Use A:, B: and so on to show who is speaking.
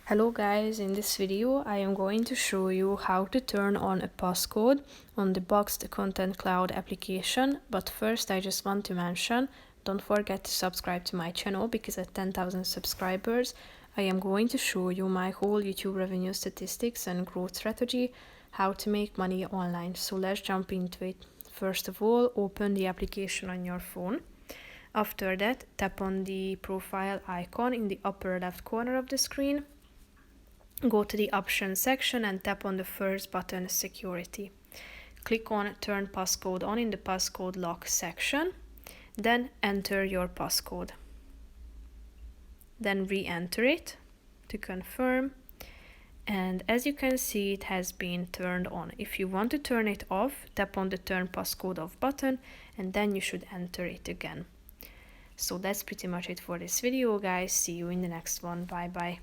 A: Hello guys, in this video I am going to show you how to turn on a passcode on the Boxed Content Cloud application, but first I just want to mention, don't forget to subscribe to my channel because at 10,000 subscribers I am going to show you my whole YouTube revenue statistics and growth strategy, how to make money online. So let's jump into it. First of all, open the application on your phone. After that, tap on the profile icon in the upper left corner of the screen. Go to the options section and tap on the first button, security. Click on turn passcode on in the passcode lock section. Then enter your passcode. Then re-enter it to confirm. And as you can see, it has been turned on. If you want to turn it off, tap on the turn passcode off button and then you should enter it again. So that's pretty much it for this video, guys. See you in the next one. Bye bye.